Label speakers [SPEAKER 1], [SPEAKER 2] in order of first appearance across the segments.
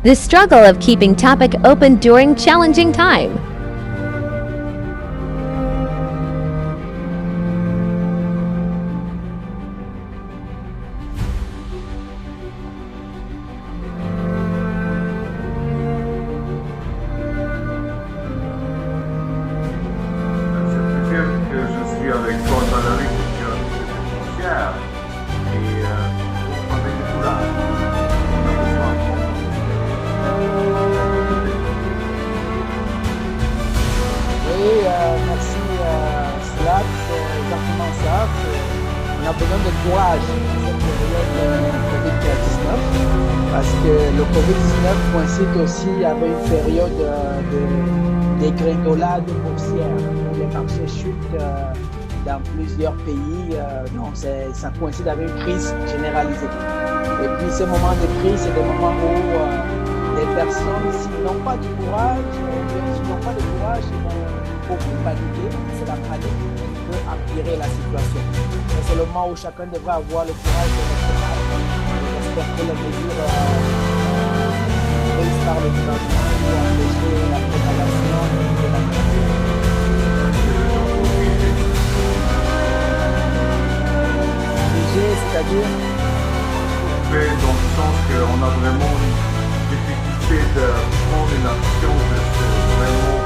[SPEAKER 1] The struggle of keeping topic open during challenging time.
[SPEAKER 2] Merci Slack, c'est exactement ça. On a besoin de courage dans cette période Covid-19 parce que le Covid-19 coïncide aussi avec une période de dégringolade boursière où les marchés chutent dans plusieurs pays. Donc ça coïncide avec une crise généralisée. Et puis ces moments de crise, c'est des moments où les personnes, s'ils n'ont pas de courage, ils vont beaucoup paniquer. C'est la panique qui peut empirer la situation. C'est le moment où chacun devrait avoir le courage de rester calme et respecter les mesures prises par le gouvernement pour empêcher la propagation de la maladie. C'est-à-dire
[SPEAKER 3] dans le sens qu'on a vraiment une difficulté de prendre une action, vraiment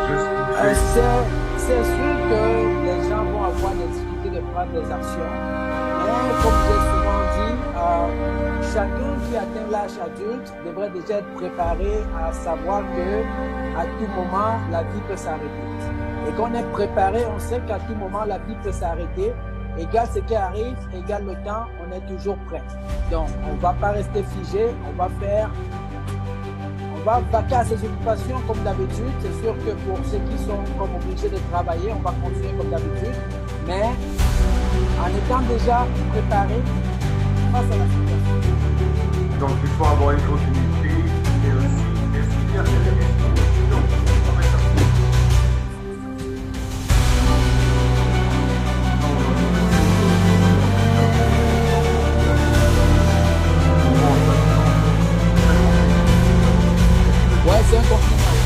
[SPEAKER 3] juste
[SPEAKER 2] c'est sûr que les gens vont avoir des difficultés de prendre des actions. Mais comme j'ai souvent dit, chacun qui atteint l'âge adulte devrait déjà être préparé à savoir que à tout moment, la vie peut s'arrêter. Et quand on est préparé, on sait qu'à tout moment, la vie peut s'arrêter. Égal ce qui arrive, égal le temps, on est toujours prêt. Donc, on ne va pas rester figé, on va vaquer à ses occupations comme d'habitude. C'est sûr que pour ceux qui sont comme obligés de travailler, on va continuer comme d'habitude. Mais en étant déjà préparé face à la situation.
[SPEAKER 3] Donc, il faut avoir une continuité et aussi essayer de
[SPEAKER 2] ouais, c'est un compliment.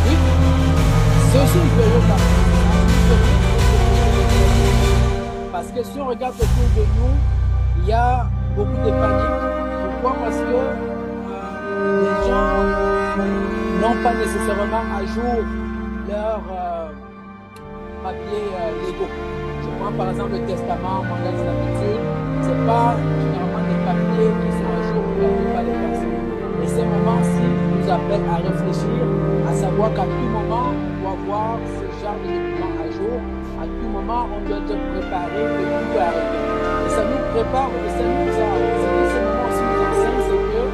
[SPEAKER 2] Oui, c'est aussi une période d'apprentissage. Parce que si on regarde autour de nous, il y a beaucoup de panique. Pourquoi? Parce que les gens n'ont pas nécessairement à jour leurs papiers légaux. Je prends par exemple le testament, mandat de servitude. Ce n'est pas généralement des papiers qui sont à jour pour la plupart des personnes. Et ces moments-ci nous appellent à réfléchir, à savoir qu'à tout moment, on doit avoir ce genre de documents à jour. À tout moment, on doit être préparé que tout peut arriver. Et ça nous prépare, et ça nous a. Ce moment aussi nous enseigne, c'est que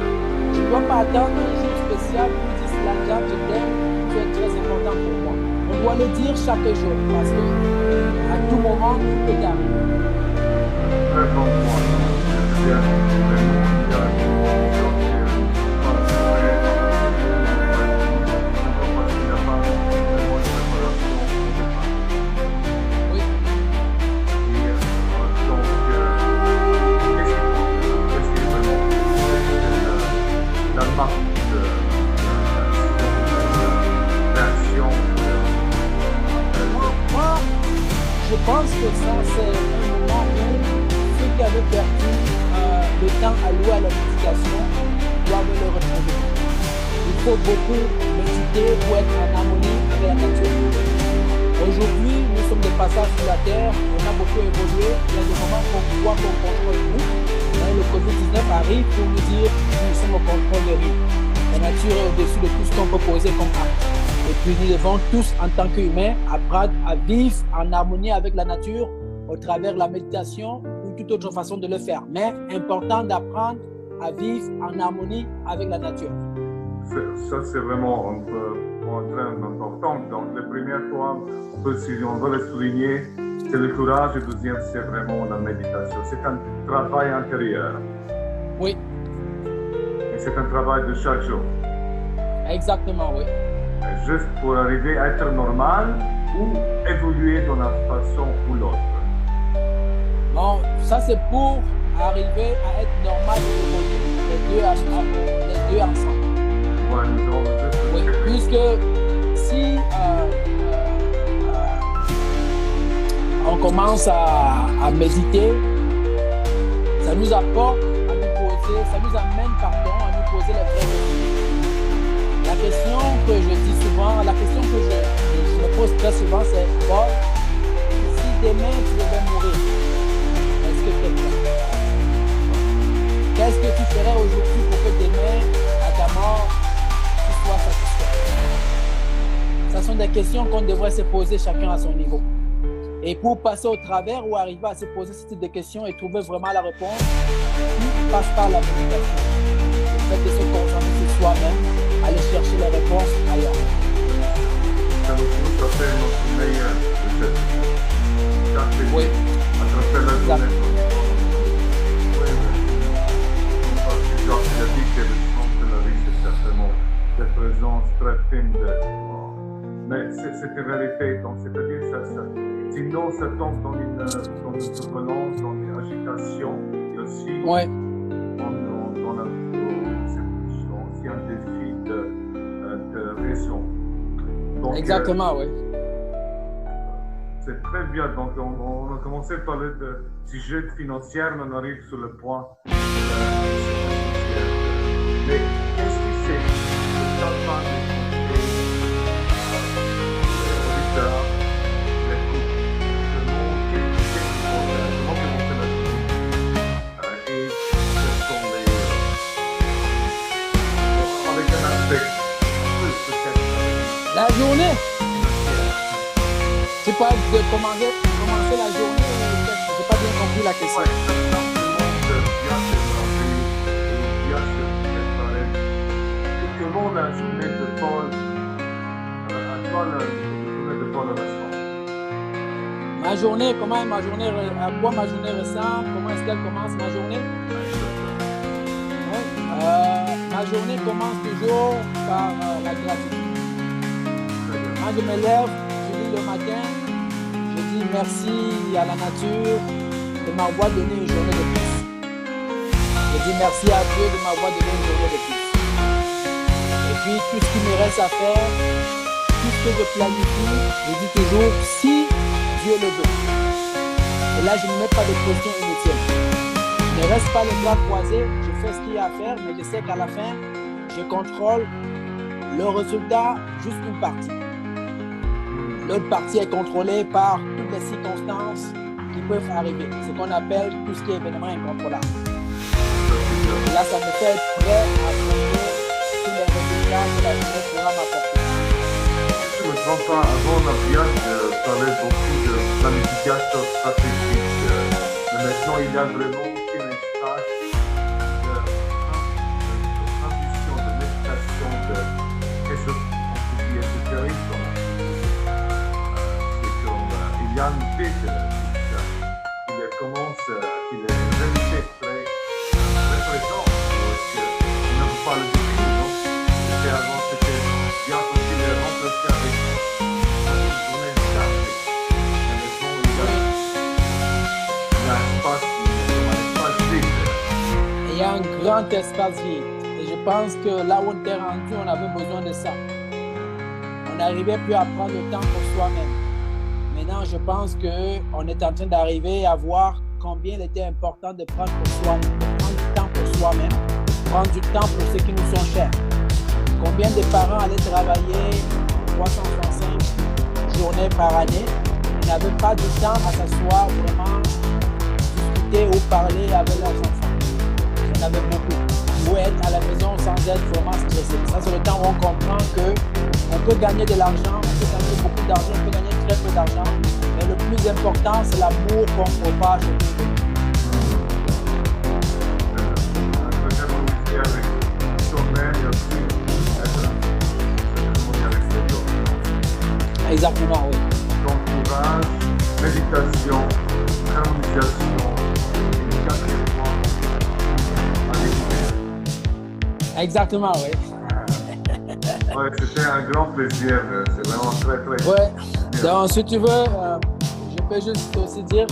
[SPEAKER 2] je ne dois pas attendre un jour spécial pour dire cela, je t'aime, tu es très important pour moi. On doit le dire chaque jour parce que à tout moment, tout peut arriver.
[SPEAKER 3] Très bon point. C'est
[SPEAKER 2] Oui.
[SPEAKER 3] La marque d'action.
[SPEAKER 2] Moi, je pense que ça, c'est un moment où ceux qui avaient perdu le temps alloué à la méditation doivent le retrouver. Il faut beaucoup méditer pour être en harmonie avec la nature. Aujourd'hui, nous sommes des passages sur la terre, on a beaucoup évolué, il y a des moments qu'on voit qu'on contrôle tout. Mais le Covid-19 arrive pour nous dire que nous sommes au contrôle de rien. La nature est au-dessus de tout ce qu'on peut poser comme acte. Et puis nous devons tous, en tant qu'humains, apprendre à vivre en harmonie avec la nature au travers de la méditation ou toute autre façon de le faire. Mais important d'apprendre à vivre en harmonie avec la nature.
[SPEAKER 3] Ça, c'est vraiment un point très important. Donc, le premier point, si on veut le souligner, c'est le courage. Et le deuxième, c'est vraiment la méditation. C'est un travail intérieur.
[SPEAKER 2] Oui.
[SPEAKER 3] Et c'est un travail de chaque jour.
[SPEAKER 2] Exactement, oui.
[SPEAKER 3] Juste pour arriver à être normal ou évoluer d'une façon ou l'autre.
[SPEAKER 2] Bon, Ça, c'est pour arriver à être normal et les deux ensemble.
[SPEAKER 3] Ouais, nous avons juste
[SPEAKER 2] Oui, puisque si on commence à méditer, ça nous apporte à nous poser, ça nous amène, pardon, à nous poser les vraies questions. La question que je dis souvent, la question que je me pose très souvent, c'est Paul, si demain tu devais mourir, est-ce que tu es prêt? Qu'est-ce que tu ferais aujourd'hui pour que demain, à ta mort, tu sois satisfait? Ce sont des questions qu'on devrait se poser chacun à son niveau. Et pour passer au travers ou arriver à se poser ce type de questions et trouver vraiment la réponse, tout passe par la méditation. Le fait de se concentrer sur soi-même, aller chercher les réponses ailleurs.
[SPEAKER 3] Ça nous pousse à faire notre meilleur de chaque jour.
[SPEAKER 2] Oui.
[SPEAKER 3] À travers la journée. Oui, oui. Parce que Jacques a dit que le sens de la vie, c'est certainement cette présence très fine de... Mais c'est une réalité, donc c'est-à-dire ça. Sinon, ça tombe dans une turbulence, dans une agitation, et aussi
[SPEAKER 2] Ouais.
[SPEAKER 3] dans la c'est aussi un défi de raison. Donc,
[SPEAKER 2] Exactement, oui.
[SPEAKER 3] c'est très bien. Donc, on a commencé à parler de sujet financier, mais on arrive sur le point. Mais qu'est-ce que c'est le temps de auditeurs, les couples, qu'est-ce qu'il faut faire, comment commencer la journée, et quels sont les... avec un aspect plus peut-être
[SPEAKER 2] La journée. Tu parles de commencer la journée. Je n'ai pas bien compris la question.
[SPEAKER 3] ouais, simplement de bien se préparer et bien se préparer. Comment la journée de Paul, à quoi la journée de Paul ressemble?
[SPEAKER 2] Ma journée, à quoi ma journée ressemble, comment est-ce qu'elle commence ma journée? Ma journée commence toujours par la gratitude. Quand je me lève, je dis le matin, je dis merci à la nature de m'avoir donné une journée de plus. Je dis merci à Dieu de m'avoir donné une journée de plus. Et puis tout ce qui me reste à faire, tout ce que je planifie, je dis toujours si Dieu le veut. Et là, je ne mets pas de questions inutiles. Je ne reste pas les bras croisés, je fais ce qu'il y a à faire, mais je sais qu'à la fin, je contrôle le résultat, juste une partie. L'autre partie est contrôlée par toutes les circonstances qui peuvent arriver. Ce qu'on appelle tout ce qui est événement incontrôlable. Et là, ça me fait être prêt à affronter tous les résultats que la journée pourra m'apporter.
[SPEAKER 3] Je ne me trompe pas, avant on a bien parlé beaucoup de planification stratégique, mais maintenant il y a vraiment aussi un stage de transition, de méditation, de ésotérique. Il y a une vie qui commence, qui est réalité très présente, il ne veut pas le décrire, non? C'était avant, c'était bien facile de remplacer avec une journée statique. Mais maintenant, il y a un espace vide.
[SPEAKER 2] Il y a un grand espace vide. Et je pense que là où on était rendu, on avait besoin de ça. On n'arrivait plus à prendre le temps pour soi-même. Maintenant, je pense qu'on est en train d'arriver à voir combien il était important de prendre pour soi, de prendre du temps pour soi-même, prendre du temps pour ceux qui nous sont chers. Combien de parents allaient travailler 365 journées par année et n'avaient pas du temps à s'asseoir, vraiment discuter ou parler avec leurs enfants. Il y en avait beaucoup. Ou être à la maison sans être vraiment stressé. Ça, c'est le temps où on comprend qu'on peut gagner de l'argent, on peut gagner beaucoup d'argent, on peut gagner très peu d'argent. Mais le plus important, c'est l'amour qu'on propage.
[SPEAKER 3] Avec soi-même et aussi être avec les autres.
[SPEAKER 2] Exactement, oui.
[SPEAKER 3] Donc, courage, méditation, harmonisation, et le quatrième point, aller.
[SPEAKER 2] Exactement, oui.
[SPEAKER 3] Ouais, c'était un grand plaisir. C'est vraiment très, très...
[SPEAKER 2] Ouais. Donc, si tu veux, je peux juste aussi dire